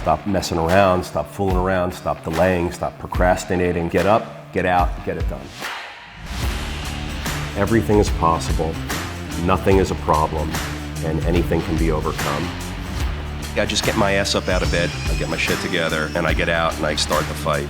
Stop messing around, stop fooling around, stop delaying, stop procrastinating. Get up, get out, get it done. Everything is possible, nothing is a problem, and anything can be overcome. I just get my ass up out of bed, I get my shit together, and I get out and I start the fight.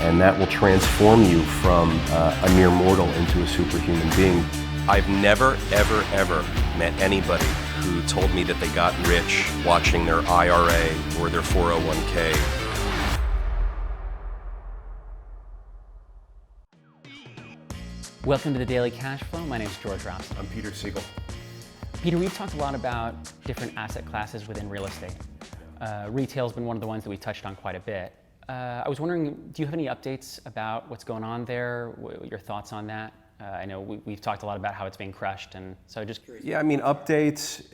And that will transform you from a mere mortal into a superhuman being. I've never, ever, ever met anybody who told me that they got rich watching their IRA or their 401k. Welcome to the Daily Cash Flow. My name is George Robson. I'm Peter Siegel. Peter, we've talked a lot about different asset classes within real estate. Retail's been one of the ones that we touched on quite a bit. I was wondering, do you have any updates about what's going on there? Your thoughts on that? I know we've talked a lot about how it's being crushed, and so just curious. Yeah, I mean, updates,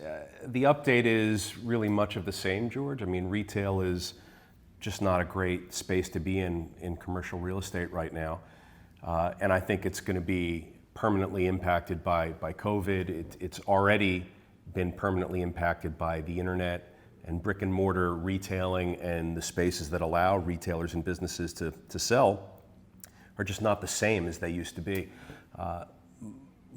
the update is really much of the same, George. I mean, retail is just not a great space to be in commercial real estate right now. And I think it's going to be permanently impacted by COVID. It's already been permanently impacted by the internet and brick and mortar retailing, and the spaces that allow retailers and businesses to sell are just not the same as they used to be.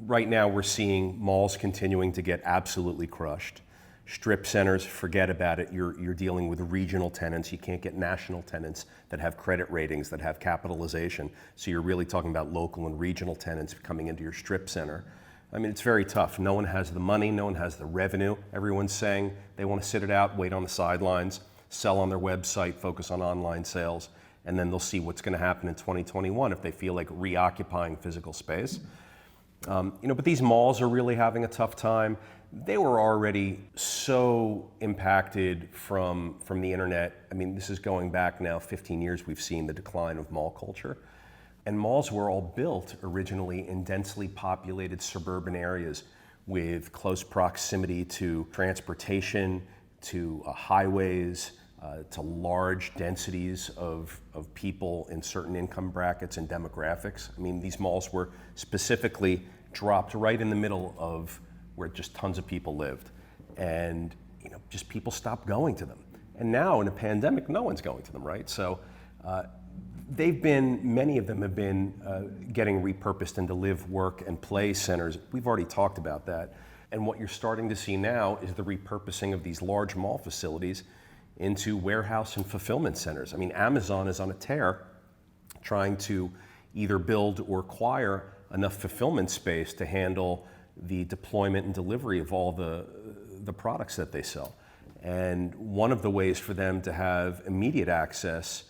Right now we're seeing malls continuing to get absolutely crushed. Strip centers, forget about it. You're dealing with regional tenants. You can't get national tenants that have credit ratings, that have capitalization. So you're really talking about local and regional tenants coming into your strip center. I mean, it's very tough. No one has the money, no one has the revenue. Everyone's saying they want to sit it out, wait on the sidelines, sell on their website, focus on online sales, and then they'll see what's going to happen in 2021 if they feel like reoccupying physical space. But these malls are really having a tough time. They were already so impacted from the internet. I mean, this is going back now 15 years. We've seen the decline of mall culture. And malls were all built originally in densely populated suburban areas with close proximity to transportation, to highways, to large densities of people in certain income brackets and demographics. I mean, these malls were specifically dropped right in the middle of where just tons of people lived. And just people stopped going to them. And now in a pandemic, no one's going to them, right? So many of them have been getting repurposed into live, work, and play centers. We've already talked about that. And what you're starting to see now is the repurposing of these large mall facilities into warehouse and fulfillment centers. I mean, Amazon is on a tear trying to either build or acquire enough fulfillment space to handle the deployment and delivery of all the products that they sell. And one of the ways for them to have immediate access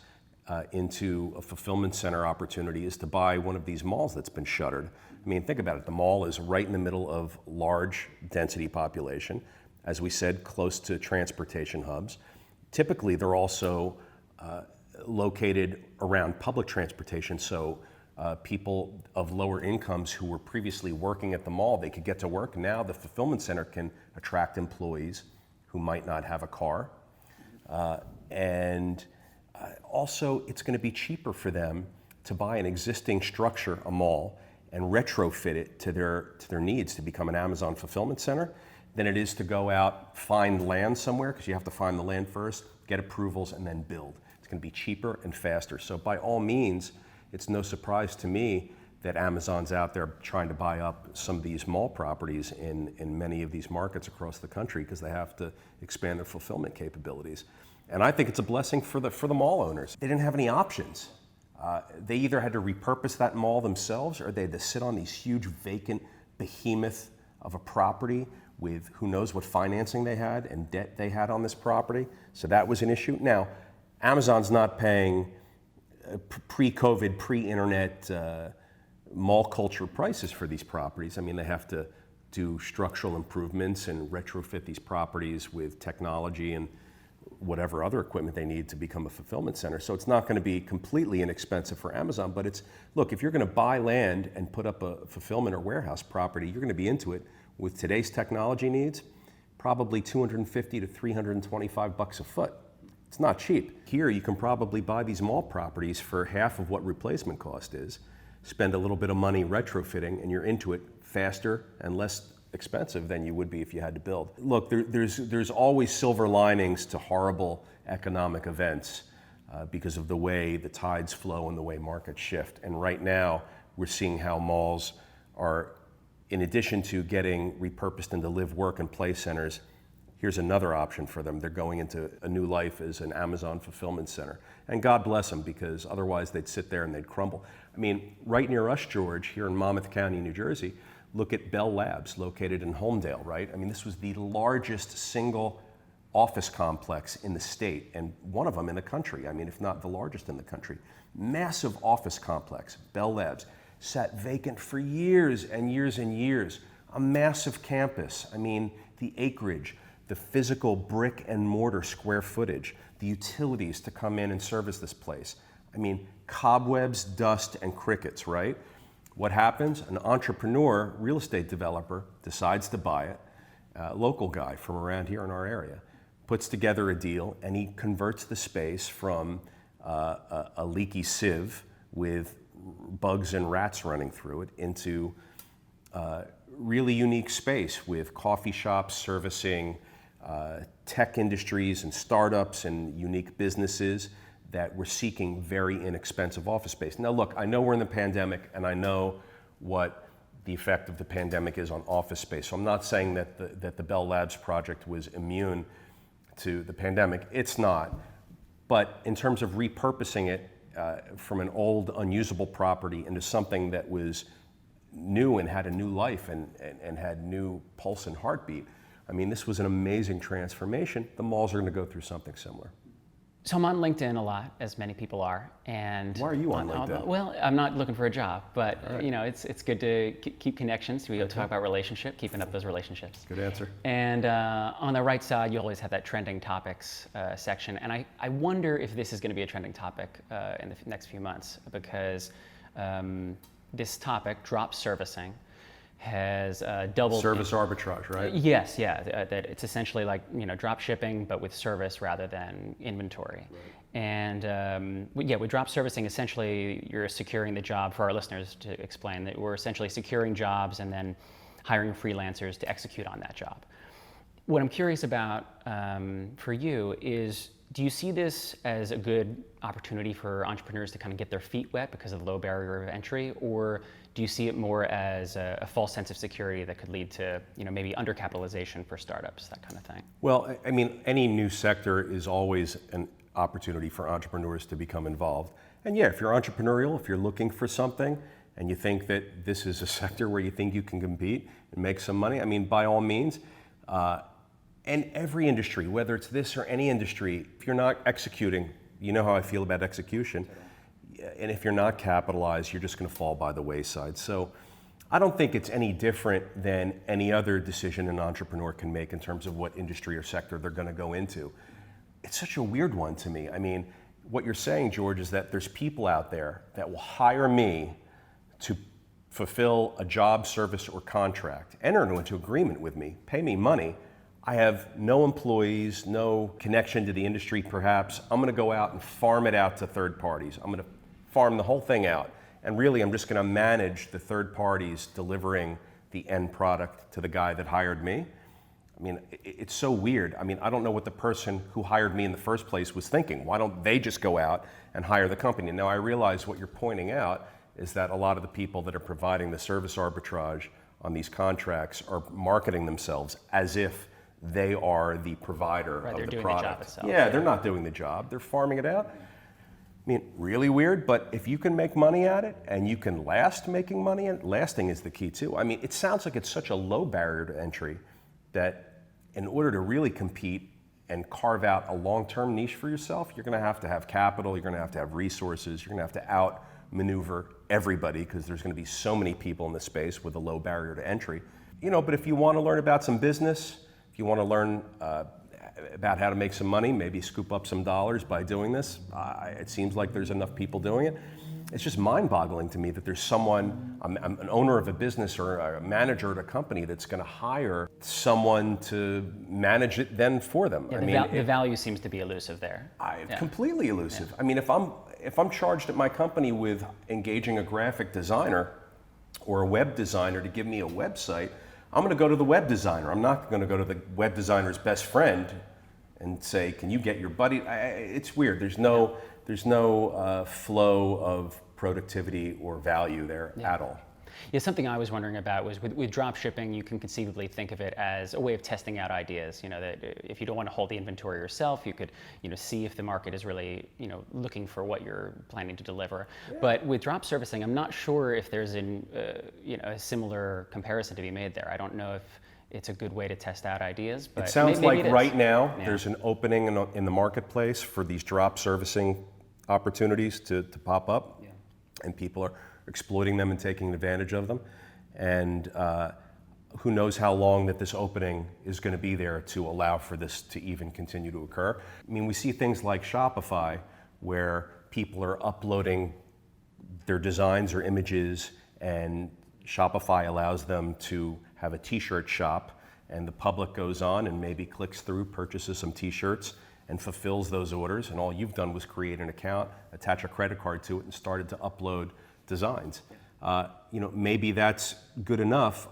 into a fulfillment center opportunity is to buy one of these malls that's been shuttered. I mean, think about it. The mall is right in the middle of large density population, as we said, close to transportation hubs. Typically, they're also located around public transportation, so people of lower incomes who were previously working at the mall, they could get to work. Now the fulfillment center can attract employees who might not have a car. Also, it's going to be cheaper for them to buy an existing structure, a mall, and retrofit it to their needs to become an Amazon fulfillment center than it is to go out, find land somewhere, because you have to find the land first, get approvals, and then build. It's going to be cheaper and faster. So by all means, it's no surprise to me that Amazon's out there trying to buy up some of these mall properties in many of these markets across the country because they have to expand their fulfillment capabilities. And I think it's a blessing for the mall owners. They didn't have any options. They either had to repurpose that mall themselves or they had to sit on these huge vacant behemoth of a property with who knows what financing they had and debt they had on this property. So that was an issue. Now, Amazon's not paying pre-COVID, pre-internet mall culture prices for these properties. I mean, they have to do structural improvements and retrofit these properties with technology and whatever other equipment they need to become a fulfillment center. So it's not going to be completely inexpensive for Amazon, but look, if you're going to buy land and put up a fulfillment or warehouse property, you're going to be into it with today's technology needs, probably $250 to $325 a foot. It's not cheap. Here you can probably buy these mall properties for half of what replacement cost is, spend a little bit of money retrofitting, and you're into it faster and less expensive than you would be if you had to build. Look, there's always silver linings to horrible economic events because of the way the tides flow and the way markets shift. And right now, we're seeing how malls are, in addition to getting repurposed into live, work, and play centers, here's another option for them. They're going into a new life as an Amazon fulfillment center. And God bless them, because otherwise they'd sit there and they'd crumble. I mean, right near us, George, here in Monmouth County, New Jersey, look at Bell Labs, located in Homedale, right? I mean, this was the largest single office complex in the state, and one of them in the country. I mean, if not the largest in the country. Massive office complex, Bell Labs, sat vacant for years and years and years. A massive campus. I mean, the acreage, the physical brick and mortar square footage, the utilities to come in and service this place. I mean, cobwebs, dust, and crickets, right? What happens? An entrepreneur, real estate developer, decides to buy it, a local guy from around here in our area, puts together a deal, and he converts the space from a leaky sieve with bugs and rats running through it into really unique space with coffee shops servicing tech industries and startups and unique businesses that were seeking very inexpensive office space. Now look, I know we're in the pandemic, and I know what the effect of the pandemic is on office space. So I'm not saying that the Bell Labs project was immune to the pandemic. It's not. But in terms of repurposing it from an old, unusable property into something that was new and had a new life and had new pulse and heartbeat, I mean, this was an amazing transformation. The malls are going to go through something similar. So I'm on LinkedIn a lot, as many people are, and why are you on LinkedIn? Well, I'm not looking for a job, but right. you know, it's good to keep connections. We go talk about relationship, keeping up those relationships. Good answer. And on the right side, you always have that trending topics section, and I wonder if this is going to be a trending topic in the next few months, because this topic, drop servicing, has doubled. Service arbitrage, right? Yes, yeah. That it's essentially like, you know, drop shipping, but with service rather than inventory. Right. And with drop servicing, essentially you're securing the job. For our listeners, to explain that we're essentially securing jobs and then hiring freelancers to execute on that job. What I'm curious about for you is, do you see this as a good opportunity for entrepreneurs to kind of get their feet wet because of the low barrier of entry, or do you see it more as a false sense of security that could lead to, you know, maybe undercapitalization for startups, that kind of thing? Well, I mean, any new sector is always an opportunity for entrepreneurs to become involved. And yeah, if you're entrepreneurial, if you're looking for something and you think that this is a sector where you think you can compete and make some money, I mean, by all means. And every industry, whether it's this or any industry, if you're not executing, you know how I feel about execution. And if you're not capitalized, you're just going to fall by the wayside. So I don't think it's any different than any other decision an entrepreneur can make in terms of what industry or sector they're going to go into. It's such a weird one to me. I mean, what you're saying, George, is that there's people out there that will hire me to fulfill a job, service, or contract, enter into agreement with me, pay me money. I have no employees, no connection to the industry perhaps. I'm going to go out and farm it out to third parties. I'm going to farm the whole thing out. And really, I'm just going to manage the third parties delivering the end product to the guy that hired me. I mean, it's so weird. I mean, I don't know what the person who hired me in the first place was thinking. Why don't they just go out and hire the company? Now, I realize what you're pointing out is that a lot of the people that are providing the service arbitrage on these contracts are marketing themselves as if they are the provider of the product. The job itself. Yeah, they're not doing the job. They're farming it out. I mean, really weird, but if you can make money at it and you can last making money at it, lasting is the key too. I mean, it sounds like it's such a low barrier to entry that in order to really compete and carve out a long-term niche for yourself, you're going to have capital, you're going to have resources, you're going to have to outmaneuver everybody because there's going to be so many people in the space with a low barrier to entry. You know, but if you want to learn about some business, if you want to learn about how to make some money, maybe scoop up some dollars by doing this, it seems like there's enough people doing it. It's just mind-boggling to me that there's someone, an owner of a business or a manager at a company that's going to hire someone to manage it then for them. Yeah, the value seems to be elusive there. Completely elusive. Yeah. I mean, if I'm charged at my company with engaging a graphic designer or a web designer to give me a website, I'm going to go to the web designer. I'm not going to go to the web designer's best friend and say, can you get your buddy? It's weird. There's no flow of productivity or value there at all. Yeah, something I was wondering about was with drop shipping, you can conceivably think of it as a way of testing out ideas. That if you don't want to hold the inventory yourself, you could, see if the market is really, looking for what you're planning to deliver. Yeah. But with drop servicing, I'm not sure if there's a similar comparison to be made there. I don't know if it's a good way to test out ideas. But it sounds maybe like right now there's an opening in the marketplace for these drop servicing opportunities to pop up, and people are exploiting them and taking advantage of them. And who knows how long that this opening is going to be there to allow for this to even continue to occur. I mean, we see things like Shopify where people are uploading their designs or images, and Shopify allows them to have a t-shirt shop, and the public goes on and maybe clicks through, purchases some t-shirts, and fulfills those orders, and all you've done was create an account, attach a credit card to it, and started to upload designs. Maybe that's good enough,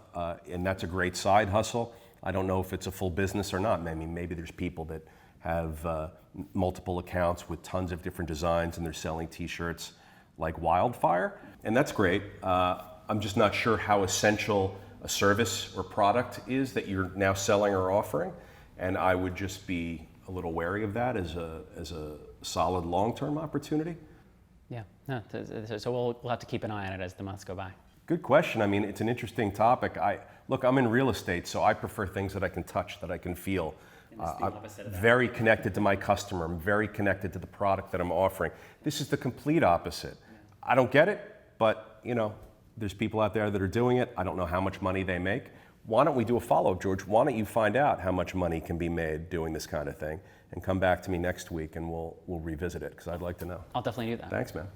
and that's a great side hustle. I don't know if it's a full business or not. I mean, maybe there's people that have multiple accounts with tons of different designs, and they're selling t-shirts like wildfire, and that's great. I'm just not sure how essential a service or product is that you're now selling or offering, and I would just be a little wary of that as a solid long-term opportunity. Yeah, no, so we'll have to keep an eye on it as the months go by. Good question. I mean, it's an interesting topic. I'm in real estate, so I prefer things that I can touch, that I can feel. I'm very connected to my customer. I'm very connected to the product that I'm offering. This is the complete opposite. I don't get it, but there's people out there that are doing it. I don't know how much money they make. Why don't we do a follow-up, George? Why don't you find out how much money can be made doing this kind of thing, and come back to me next week, and we'll revisit it, because I'd like to know. I'll definitely do that. Thanks, man.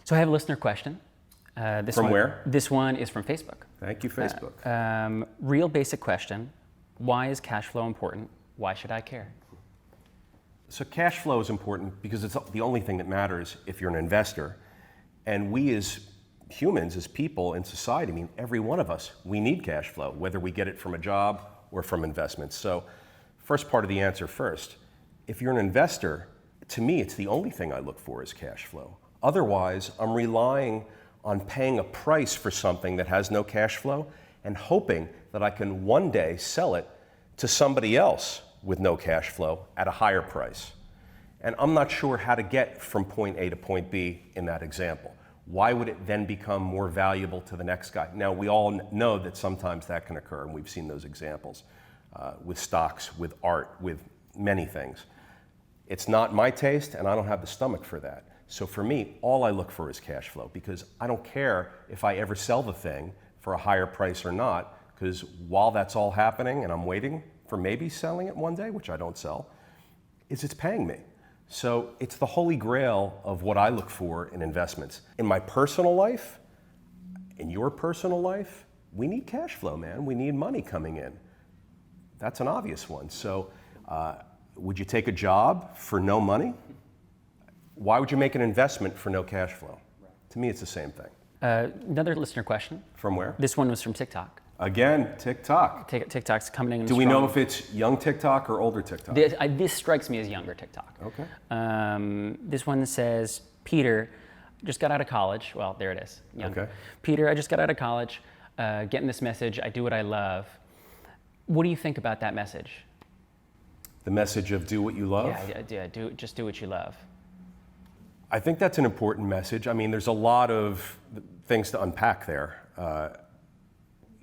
So I have a listener question. From where? This one is from Facebook. Thank you, Facebook. Real basic question. Why is cash flow important? Why should I care? So cash flow is important because it's the only thing that matters if you're an investor. And we as humans, as people in society, I mean, every one of us, we need cash flow, whether we get it from a job or from investments. So first part of the answer first. If you're an investor, to me, it's the only thing I look for is cash flow. Otherwise, I'm relying on paying a price for something that has no cash flow and hoping that I can one day sell it to somebody else with no cash flow at a higher price. And I'm not sure how to get from point A to point B in that example. Why would it then become more valuable to the next guy? Now, we all know that sometimes that can occur, and we've seen those examples with stocks, with art, with many things. It's not my taste, and I don't have the stomach for that. So for me, all I look for is cash flow, because I don't care if I ever sell the thing for a higher price or not, because while that's all happening and I'm waiting for maybe selling it one day, which I don't sell, it's paying me. So it's the holy grail of what I look for in investments. In my personal life, in your personal life, we need cash flow, man. We need money coming in. That's an obvious one. So would you take a job for no money? Why would you make an investment for no cash flow? To me, it's the same thing. Another listener question. From where? This one was from TikTok. Again, TikTok. TikTok's coming in. Do we know if it's young TikTok or older TikTok? This strikes me as younger TikTok. Okay. This one says, Peter, just got out of college. Well, there it is. Younger. Okay. Peter, I just got out of college, getting this message, I do what I love. What do you think about that message? The message of do what you love? Yeah, just do what you love. I think that's an important message. I mean, there's a lot of things to unpack there.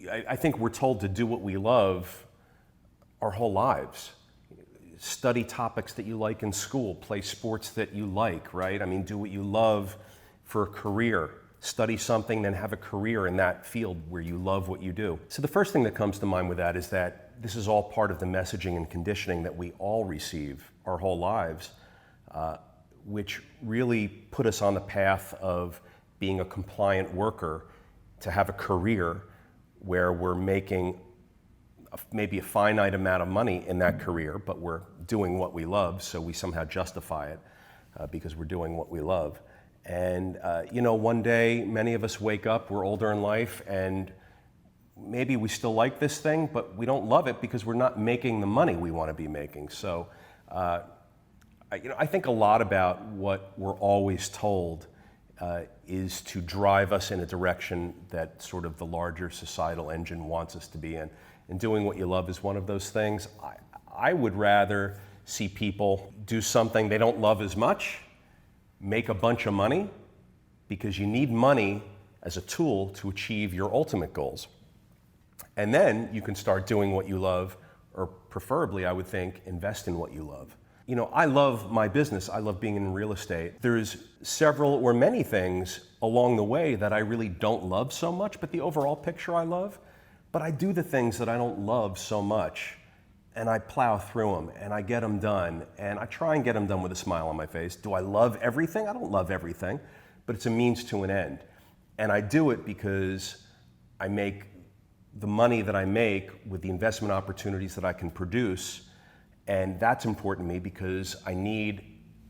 I think we're told to do what we love our whole lives. Study topics that you like in school, play sports that you like, right? I mean, do what you love for a career. Study something, then have a career in that field where you love what you do. So the first thing that comes to mind with that is that this is all part of the messaging and conditioning that we all receive our whole lives, which really put us on the path of being a compliant worker to have a career where we're making maybe a finite amount of money in that career, but we're doing what we love, so we somehow justify it because we're doing what we love. And one day, many of us wake up, we're older in life, and maybe we still like this thing, but we don't love it because we're not making the money we want to be making. So, I think a lot about what we're always told is to drive us in a direction that sort of the larger societal engine wants us to be in. And doing what you love is one of those things. I would rather see people do something they don't love as much, make a bunch of money, because you need money as a tool to achieve your ultimate goals. And then you can start doing what you love, or preferably, I would think, invest in what you love. I love my business. I love being in real estate. There's several or many things along the way that I really don't love so much, but the overall picture I love. But I do the things that I don't love so much, and I plow through them, and I get them done, and I try and get them done with a smile on my face. Do I love everything? I don't love everything, but it's a means to an end. And I do it because I make the money that I make with the investment opportunities that I can produce. And that's important to me because I need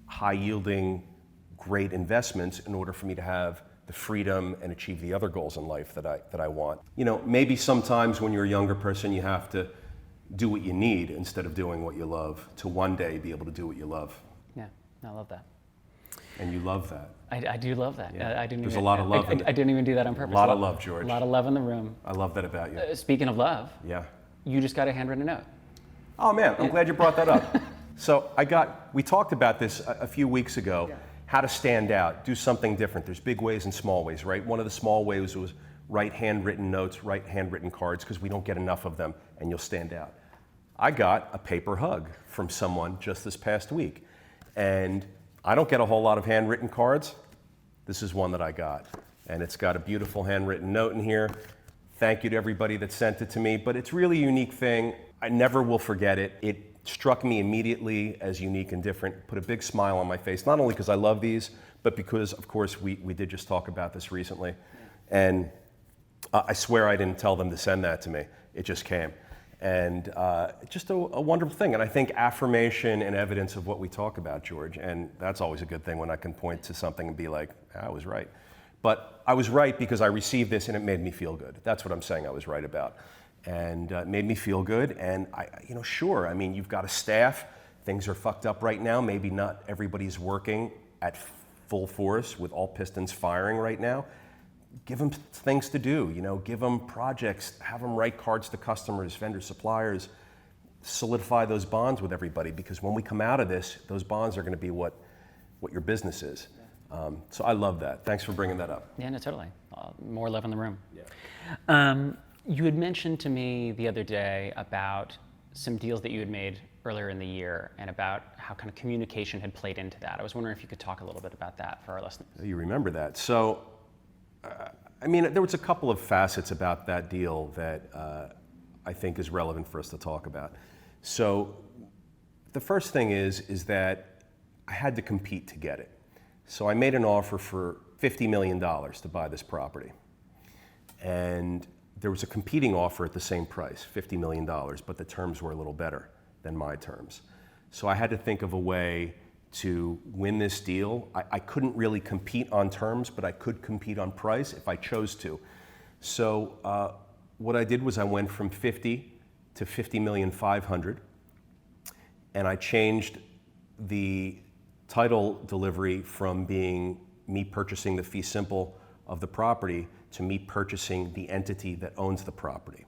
high-yielding, great investments in order for me to have the freedom and achieve the other goals in life that I want. Maybe sometimes when you're a younger person, you have to do what you need instead of doing what you love to one day be able to do what you love. Yeah, I love that. And you love that. I do love that. Yeah. There's a lot of love. I didn't even do that on purpose. A lot of love, George. A lot of love in the room. I love that about you. Speaking of love, Yeah. you just got a handwritten note. Oh man, I'm glad you brought that up. So we talked about this a few weeks ago, how to stand out, do something different. There's big ways and small ways, right? One of the small ways was write handwritten notes, write handwritten cards, because we don't get enough of them, and you'll stand out. I got a paper hug from someone just this past week, and I don't get a whole lot of handwritten cards. This is one that I got, and it's got a beautiful handwritten note in here. Thank you to everybody that sent it to me, but it's really a unique thing. I never will forget it. It struck me immediately as unique and different, put a big smile on my face, not only because I love these, but because, of course, we did just talk about this recently. And I swear I didn't tell them to send that to me. It just came. And just a wonderful thing. And I think affirmation and evidence of what we talk about, George, and that's always a good thing when I can point to something and be like, I was right. But I was right because I received this and it made me feel good. That's what I'm saying I was right about. And it made me feel good. And sure, you've got a staff. Things are fucked up right now. Maybe not everybody's working at full force with all pistons firing right now. Give them things to do, give them projects, have them write cards to customers, vendors, suppliers, solidify those bonds with everybody, because when we come out of this, those bonds are going to be what your business is. So I love that. Thanks for bringing that up. Yeah, no, totally. More love in the room. Yeah. You had mentioned to me the other day about some deals that you had made earlier in the year and about how kind of communication had played into that. I was wondering if you could talk a little bit about that for our listeners. You remember that. So, there was a couple of facets about that deal that I think is relevant for us to talk about. So, the first thing is that I had to compete to get it. So I made an offer for $50 million to buy this property. And there was a competing offer at the same price, $50 million, but the terms were a little better than my terms. So I had to think of a way to win this deal. I couldn't really compete on terms, but I could compete on price if I chose to. So what I did was I went from 50 to 50,500,000, and I changed the title delivery from being me purchasing the fee simple of the property to me purchasing the entity that owns the property.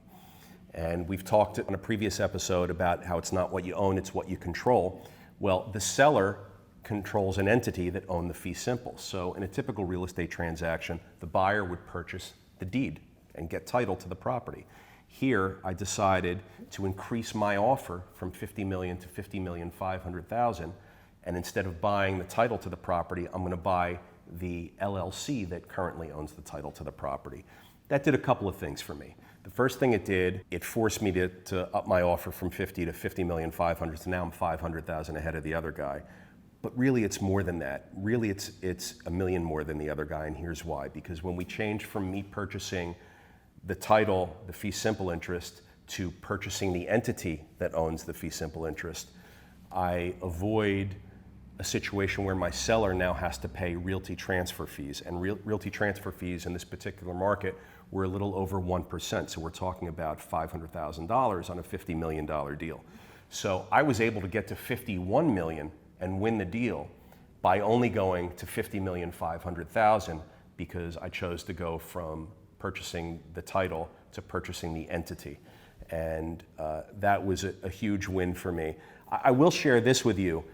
And we've talked in a previous episode about how it's not what you own, it's what you control. Well, the seller controls an entity that owned the fee simple. So in a typical real estate transaction, the buyer would purchase the deed and get title to the property. Here, I decided to increase my offer from 50 million to 50,500,000. And instead of buying the title to the property, I'm going to buy the LLC that currently owns the title to the property. That did a couple of things for me. The first thing it did, it forced me to up my offer from 50 to 50,500,000, so now I'm 500,000 ahead of the other guy. But really it's more than that. Really it's $1 million more than the other guy, and here's why. Because when we changed from me purchasing the title, the fee simple interest, to purchasing the entity that owns the fee simple interest, I avoid a situation where my seller now has to pay realty transfer fees. And realty transfer fees in this particular market were a little over 1%. So we're talking about $500,000 on a $50 million deal. So I was able to get to $51 million and win the deal by only going to $50,500,000 because I chose to go from purchasing the title to purchasing the entity. And that was a huge win for me. I will share this with you.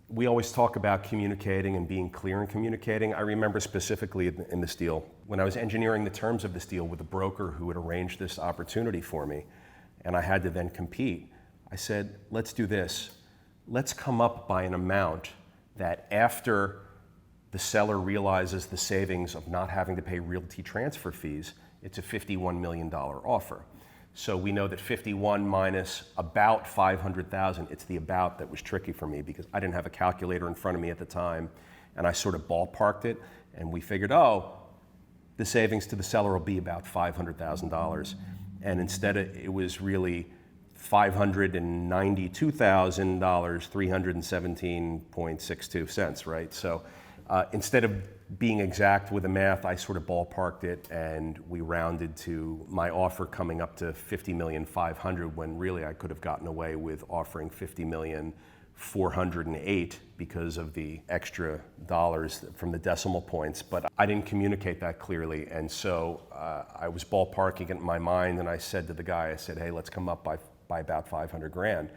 We always talk about communicating and being clear in communicating. I remember specifically in this deal, when I was engineering the terms of this deal with a broker who had arranged this opportunity for me, and I had to then compete, I said, let's do this. Let's come up by an amount that after the seller realizes the savings of not having to pay realty transfer fees, it's a $51 million offer. So we know that 51 minus about 500,000, it's the about that was tricky for me because I didn't have a calculator in front of me at the time, and I sort of ballparked it, and we figured, oh, the savings to the seller will be about $500,000. And instead it was really $592,000, 317.62 cents, right? So instead of being exact with the math, I sort of ballparked it, and we rounded to my offer coming up to $50,500,000 when really I could have gotten away with offering $50,408,000 because of the extra dollars from the decimal points. But I didn't communicate that clearly, and so I was ballparking it in my mind, and I said to the guy, I said, hey, let's come up by about 500 grand.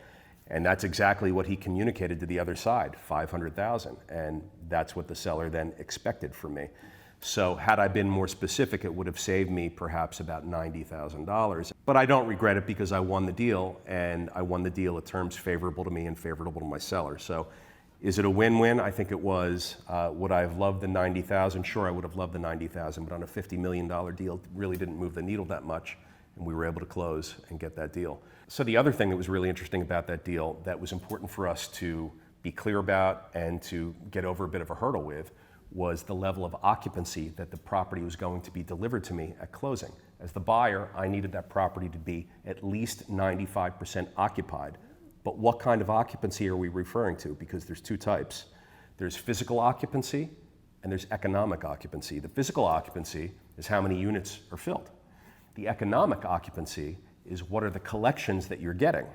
And that's exactly what he communicated to the other side, 500,000. And that's what the seller then expected from me. So had I been more specific, it would have saved me perhaps about $90,000. But I don't regret it because I won the deal, and I won the deal at terms favorable to me and favorable to my seller. So is it a win-win? I think it was. Would I have loved the 90,000? Sure, I would have loved the 90,000, but on a $50 million deal, it really didn't move the needle that much, and we were able to close and get that deal. So the other thing that was really interesting about that deal that was important for us to be clear about and to get over a bit of a hurdle with was the level of occupancy that the property was going to be delivered to me at closing. As the buyer, I needed that property to be at least 95% occupied. But what kind of occupancy are we referring to? Because there's two types. There's physical occupancy and there's economic occupancy. The physical occupancy is how many units are filled. The economic occupancy is what are the collections that you're getting.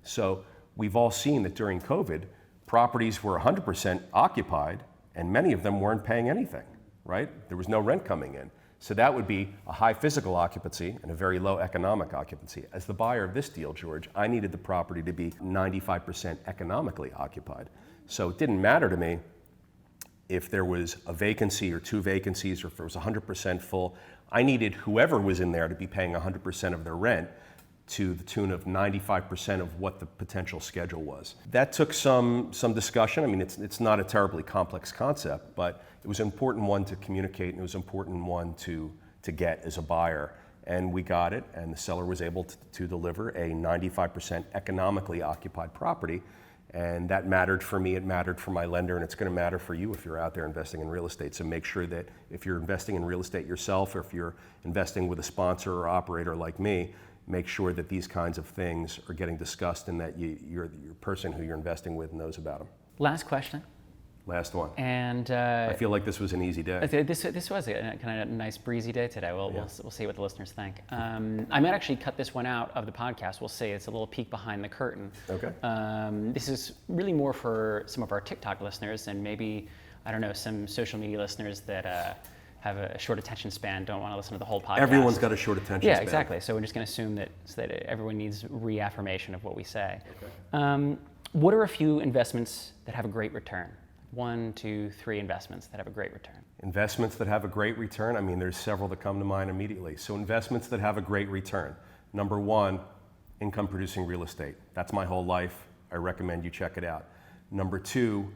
So we've all seen that during COVID, properties were 100% occupied and many of them weren't paying anything, right? There was no rent coming in. So that would be a high physical occupancy and a very low economic occupancy. As the buyer of this deal, George, I needed the property to be 95% economically occupied. So it didn't matter to me if there was a vacancy or two vacancies or if it was 100% full. I needed whoever was in there to be paying 100% of their rent to the tune of 95% of what the potential schedule was. That took some discussion. I mean, it's not a terribly complex concept, but it was an important one to communicate, and it was an important one to get as a buyer. And we got it, and the seller was able to deliver a 95% economically occupied property. And that mattered for me, it mattered for my lender, and it's going to matter for you if you're out there investing in real estate. So make sure that if you're investing in real estate yourself, or if you're investing with a sponsor or operator like me, make sure that these kinds of things are getting discussed and that your person who you're investing with knows about them. Last question. Last one. And I feel like this was an easy day. This was a kind of nice breezy day today. We'll see what the listeners think. I might actually cut this one out of the podcast. We'll see. It's a little peek behind the curtain. Okay. This is really more for some of our TikTok listeners and maybe, I don't know, some social media listeners that have a short attention span, don't want to listen to the whole podcast. Everyone's got a short attention span. Yeah, exactly. So we're just going to assume that everyone needs reaffirmation of what we say. Okay. What are a few investments that have a great return? 1, 2, 3 investments that have a great return. Investments that have a great return? I mean, there's several that come to mind immediately. So investments that have a great return. Number 1, income producing real estate. That's my whole life. I recommend you check it out. Number 2,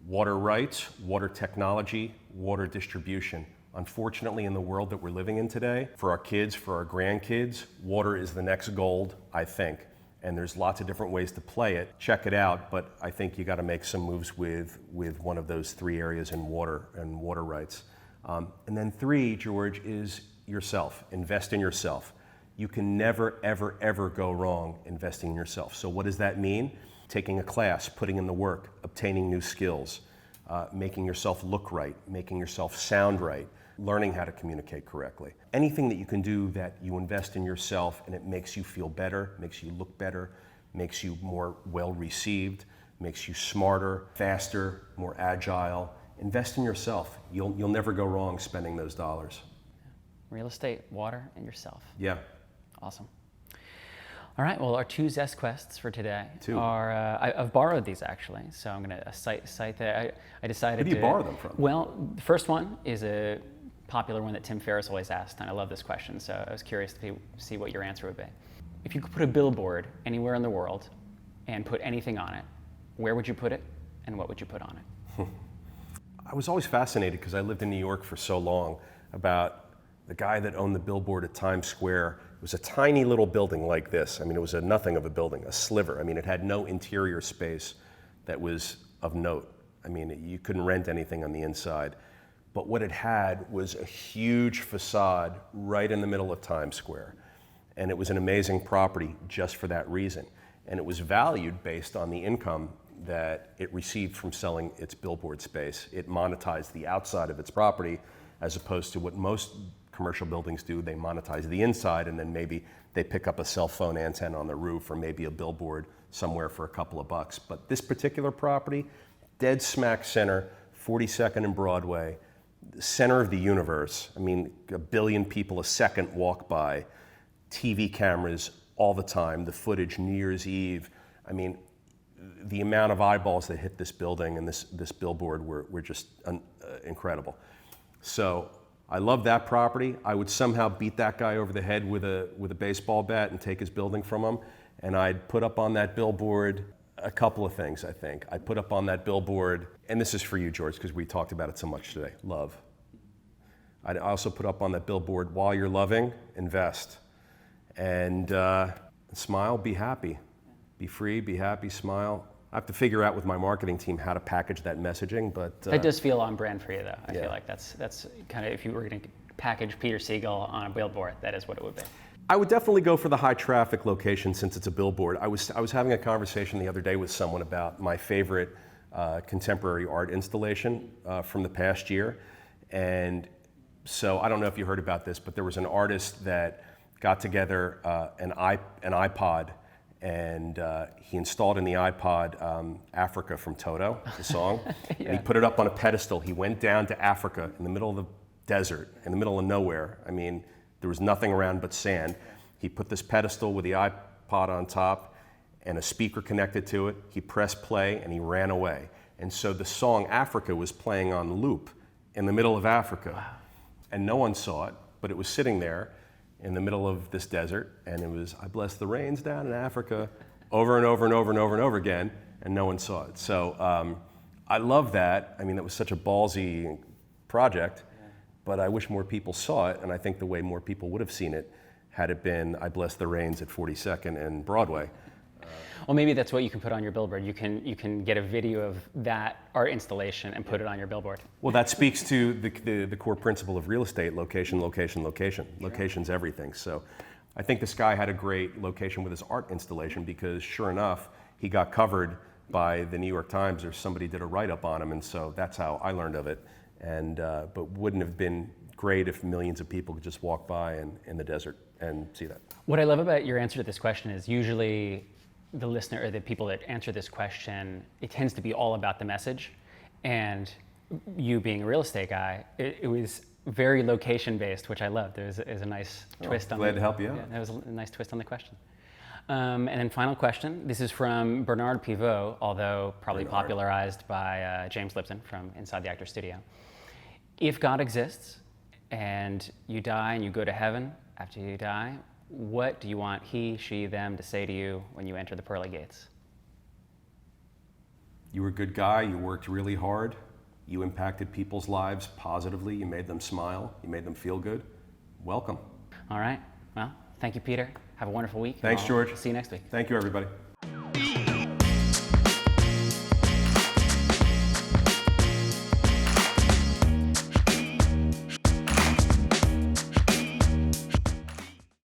water rights, water technology, water distribution. Unfortunately, in the world that we're living in today, for our kids, for our grandkids, water is the next gold, I think. And there's lots of different ways to play it. Check it out, but I think you got to make some moves with one of those 3 areas in water and water rights. And then 3, George, is yourself. Invest in yourself. You can never, ever, ever go wrong investing in yourself. So what does that mean? taking a class, putting in the work, obtaining new skills, making yourself look right, making yourself sound right, learning how to communicate correctly. Anything that you can do that you invest in yourself and it makes you feel better, makes you look better, makes you more well received, makes you smarter, faster, more agile. Invest in yourself. You'll never go wrong spending those dollars. Real estate, water, and yourself. Yeah. Awesome. All right, well, our 2 Zest Quests for today 2. are, I've borrowed these actually, so I'm gonna cite that. I decided Who do you borrow them from? Well, the first one is a popular one that Tim Ferriss always asked, and I love this question, so I was curious to see what your answer would be. If you could put a billboard anywhere in the world and put anything on it, where would you put it, and what would you put on it? I was always fascinated, because I lived in New York for so long, about the guy that owned the billboard at Times Square. It was a tiny little building like this. I mean, it was a nothing of a building, a sliver. I mean, it had no interior space that was of note. I mean, you couldn't rent anything on the inside. But what it had was a huge facade right in the middle of Times Square. And it was an amazing property just for that reason. And it was valued based on the income that it received from selling its billboard space. It monetized the outside of its property, as opposed to what most commercial buildings do. They monetize the inside, and then maybe they pick up a cell phone antenna on the roof, or maybe a billboard somewhere for a couple of bucks. But this particular property, dead smack center, 42nd and Broadway, center of the universe. I mean, 1 billion people a second walk by, TV cameras all the time, the footage New Year's Eve. I mean, the amount of eyeballs that hit this building and this billboard were just incredible. So I love that property. I would somehow beat that guy over the head with a baseball bat and take his building from him. And I'd put up on that billboard a couple of things, I think. I'd put up on that billboard, and this is for you, George, because we talked about it so much today, love. I'd also put up on that billboard, while you're loving, invest. And smile, be happy. Be free, be happy, smile. I have to figure out with my marketing team how to package that messaging, but... That does feel on brand for you, though. I yeah. feel like that's kind of, if you were going to package Peter Siegel on a billboard, that is what it would be. I would definitely go for the high traffic location, since it's a billboard. I was having a conversation the other day with someone about my favorite contemporary art installation from the past year. And so I don't know if you heard about this, but there was an artist that got together an iPod, and he installed in the iPod Africa from Toto, the song. Yeah. And he put it up on a pedestal. He went down to Africa in the middle of the desert, in the middle of nowhere. I mean, there was nothing around but sand. He put this pedestal with the iPod on top and a speaker connected to it. He pressed play and he ran away. And so the song Africa was playing on loop in the middle of Africa. Wow. And no one saw it, but it was sitting there in the middle of this desert, and it was, I bless the rains down in Africa, over and over and over and over and over again, and no one saw it. So I love that. I mean, that was such a ballsy project, but I wish more people saw it, and I think the way more people would have seen it had it been I Bless the Rains at 42nd and Broadway. Well, maybe that's what you can put on your billboard. You can get a video of that art installation and put it on your billboard. Well, that speaks to the core principle of real estate: location, location, location. Sure. Location's everything. So I think this guy had a great location with his art installation, because sure enough, he got covered by the New York Times, or somebody did a write-up on him, and so that's how I learned of it. And but wouldn't have been great if millions of people could just walk by in the desert and see that. What I love about your answer to this question is usually the listener, or the people that answer this question, it tends to be all about the message. And you being a real estate guy, it was very location based, which I loved. There was a nice twist on glad to help you out. Yeah, that was a nice twist on the question. And then final question. This is from Bernard Pivot, although probably popularized by James Lipton from Inside the Actors Studio. If God exists and you die and you go to heaven after you die, what do you want he, she, them to say to you when you enter the pearly gates? You were a good guy, you worked really hard, you impacted people's lives positively, you made them smile, you made them feel good. Welcome. All right, well, thank you, Peter. Have a wonderful week. Thanks, George. See you next week. Thank you, everybody.